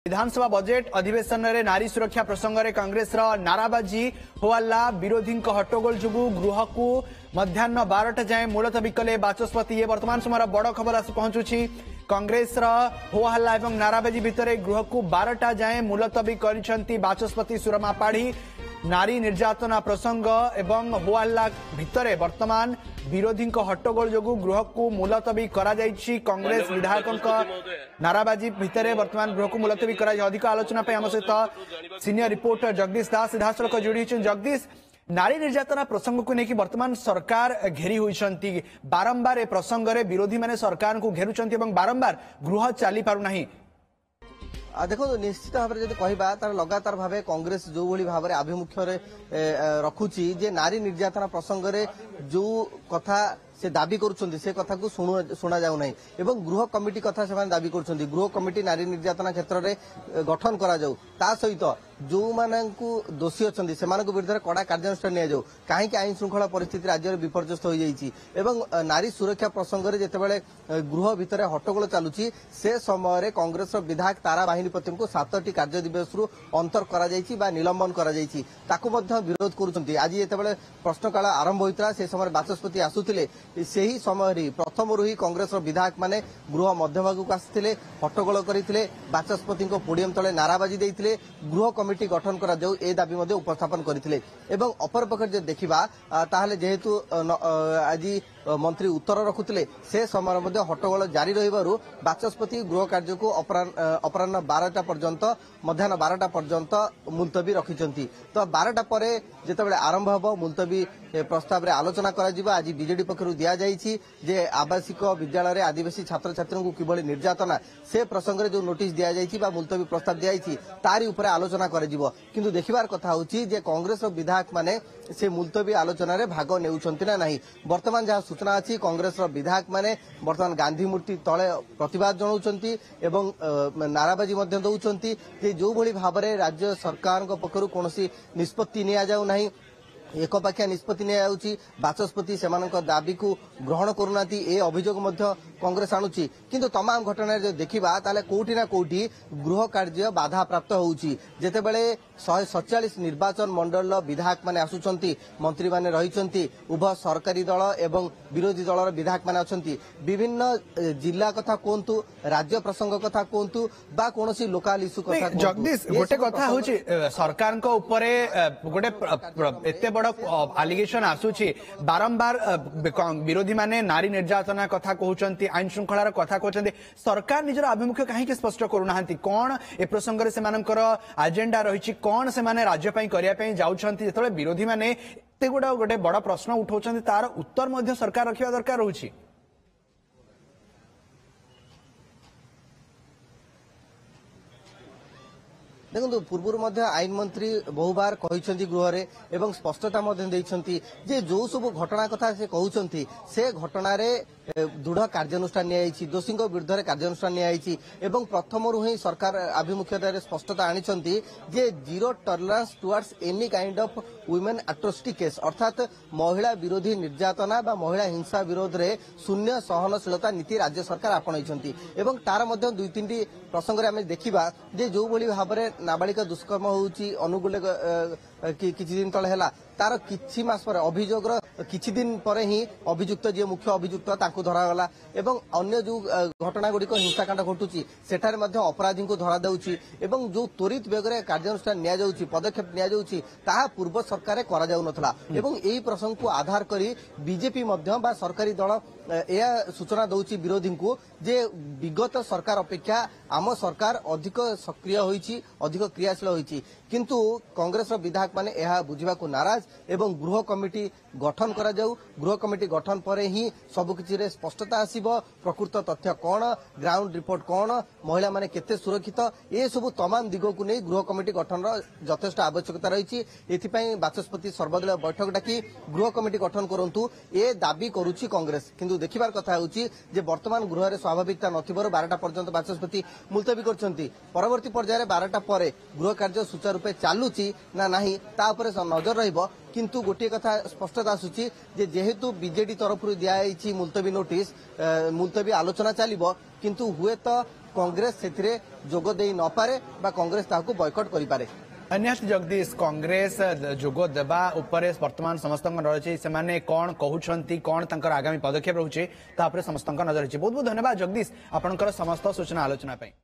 विधानसभा budget अधिवेशन में नारी सुरक्षा प्रसंग में कांग्रेस नाराबाजी होल्ला विरोधी हट्टगोल जो गृह को मध्याह्न 12टा जाए मुलतवी कले बाचस्पति। ये वर्तमान समय बड़ खबर आसी पहुंचुछि। कांग्रेस होहल्ला और नाराबाजी भितर गृह को 12टा जाए मुलतवी करिसेंती बाचस्पति सुरमा पाढ़ी। नारी निर्यातना प्रसंग एवं होहल्ला भितर वर्तमान विरोधी हट्टगोल जो गृह को मुलतवी करा जायछि। कांग्रेस विधायकों नाराबाजी भितर वर्तमान गृह को मुलतवी करा। अधिक आलोचना आम सहित सीनियर रिपोर्टर जगदीश दास सीधासख जोड़ी। जगदीश, नारी निर्यातना प्रसंग को लेकिन वर्तमान सरकार घेरी होइछंती। बारंबार ए प्रसंग रे विरोधी माने सरकार को घेरुछंती एवं बारंबार गृह चली पारु नाही। देखो निश्चित भाव में कहवा तार लगातार भाव कांग्रेस जो भाव में आभिमुख्य रखुची जे नारी निर्यातना प्रसंग में जो कथा से दाबी करुछंती से कथा को शुणा जाउ नाही एवं गृह कमिटी कथा से दाबी करुछंती। गृह कमिटी नारी निर्यातना क्षेत्र में गठन करा जाउ ता सहित जो मानकु दोषी अछंती सेमानकु विरुद्ध कड़ा कार्यानुष्ठान निया जाउ। काहे कि आईन श्रृंखला परिस्थिति राज्य में विपर्यस्त हो जाइछि एवं नारी सुरक्षा प्रसंग में जेतेबेले गृह भितर हट्टगोल चालुछि से समय कांग्रेस विधायक तारा बाहिनीपति को 7टी कार्य दिवस अंतर करा जाइछि बा निलंबन करा जाइछि ताकु मध्य विरोध करुछंती। आज जेतेबेले प्रश्नकाल आरंभ होइतरा से समय बाचस्पति आसुथिले सेही समय प्रथम ही कांग्रेस विधायक माने गृह मध्यभाग को आसिथिले हट्टगोल करथिले बाचस्पति को पोडियम तले नाराबाजी देइथिले। गृह कमिटी गठन करा जाउ ए दाबी मध्ये उपस्थापन करथिले एवं अपर पक्ष जे देखिबा ताहले जेहेतु आज मंत्री उत्तर रखुथिले से समय मध्ये हट्टगोल जारी रहिबारु बाचस्पति गृह कार्य को अपराह्न 12टा पर्यंत मध्याह्न 12टा पर्यंत मुलतवी रखिछंती। तो 12टा परे जेतेबेले आरंभ हबो मुलतवी प्रस्ताव रे आलोचना करा जिबा। आज बीजेडी पक्षरु दिया जाइछि जे आवासिक विद्यालय रे आदिवासी छात्र छात्री को किभली निर्यातना से प्रसंग रे जो नोटिस दिया जाइछि बा मुलतवी प्रस्ताव दिया जाइछि तारी ऊपर आलोचना करा जिवो। किंतु देखिबार कथा होछि जे कांग्रेस विधायक माने से मुलतवी आलोचना रे भाग नेउछंती ना नाही। वर्तमान जहाँ सूचना अछि कांग्रेस विधायक माने वर्तमान गांधी मूर्ति तले प्रतिवाद जणाउछंती एवं नाराबाजी मध्ये दउछंती जे जो भली भाबरे राज्य सरकार पक्षरु कोनोसी निष्पत्ति निया जाउ नाही। एकपाखिया निष्पत्ति नियाउछि बाचस्पति सेमानक दाबी को ग्रहण करूनाती ए अभियोग मध्य कांग्रेस आणुछि। किंतु तमाम घटना जो देखिबा ताले कोठी ना कोठी गृह कार्य बाधा प्राप्त होउछि। जेतेबेले 147 निर्वाचन मंडल विधायक माने आसुछंती मंत्री माने रहिछंती उभय सरकारी दल एवं विरोधी दलर विधायक माने अछंती विभिन्न जिला कथा कोंतु राज्य प्रसंग कथा कोंतु बा कोनोसी लोकल इशू कथा। जगदीश गोटे कथा होछि सरकार को ऊपर गोटे एते बड़ एलिगेशन आसुछि बारंबार विरोधी माने नारी निर्यातना कथा कहउछंती आईन श्रृंखलार कथा कहउछंती। सरकार निजर आभिमुख्य काहे स्पष्ट करूनाहांती कोन ए प्रसंग रे सेमानकर एजेंडा रहिछि कोन से माने राज्य पई करिया पई जाउछंती। जेतले विरोधी माने ते गोटे बड़ प्रश्न उठाउछंती तार उत्तर मध्य सरकार रखिया दरकार रहउछि। देखो पूर्व आईन मंत्री बहुबार कहते गृह में एवं स्पष्टता जे जो सब घटना कथा से कहते से घटना दृढ़ कार्यानुष्ठान नि दोषी विरुद्ध कार्यानुष्ठान नि प्रथम ही सरकार आभिमुख्यतार स्पष्टता आनी जे zero tolerance towards any kind of women atrocity case अर्थात महिला विरोधी निर्यातना बा महिला हिंसा विरोध में शून्य सहनशीलता नीति राज्य सरकार आपणाई एवं तार मध्य 2-3 प्रसंग में देखा जे जो भाव में नाबालिका दुष्कर्म होउची अनुगुले किछि दिन तले हला तार किछि मास पर अभियोग किछि दिन पर ही अभियुक्त जे मुख्य अभियुक्त ताकू धरा गला एवं अन्य जो घटना गुड़िक हिंसाकांड घटुची सेठारे मध्य अपराधी को धरा देउची एवं जो त्वरित बेगरे कार्यानुष्ठान निया जाउची पदक्षेप निया जाउची ताहा पूर्व सरकार करा जाउ नथला एवं एही प्रसंग को आधार करी बीजेपी मध्य बा सरकारी दल या सूचना दउची विरोधी को जे विगत सरकार अपेक्षा आम सरकार अधिक सक्रिय होईची अधिक क्रियाशील होईची। किंतु कांग्रेस विधायक माने यह बुझा नाराज एवं गृह कमिटी गठन करा जाऊ। गृह कमिटी गठन पर ही सबकिछि रे स्पष्टता आसीबो प्रकृत तथ्य कौन ग्राउंड रिपोर्ट कौन महिला माने केते सुरक्षित ए सब तमाम दिगो को नहीं गृह कमिटी गठन यथेष्ट आवश्यकता रही। एथिपाई बाचस्पति सर्वदलीय बैठक डाकी गृह कमिटी गठन करंतु ए दाबी करुछि कांग्रेस। किंतु देखिबार कथा होछि जे वर्तमान गृह रे स्वाभाविकता नथिबार 12टा पर्यंत बाचस्पति मुलतवी करछंती। परवर्ती पर्याय 12टा परे गृह कार्य सुचारू रूपे चालुछि ना नाही ता उपरे नजर रहिबो। किंतु गोटे कथा स्पष्टता आसुची जे जेहेतु बीजेडी तरफ दिया मुलतवी नोटिस मुलतवी आलोचना चलिबो किंतु हुए तो कांग्रेस से जोग दे न पारे बा कांग्रेस ताकू बॉयकॉट करि पारे। निहाती जगदीश कांग्रेस जोग देवा उपरे वर्तमान समस्त रही से कौन कहते कौन तंकर आगामी पदक्षेप रोचे समस्त नजर रही बहुत बहुत धन्यवाद जगदीश आपंकर समस्त सूचना आलोचना।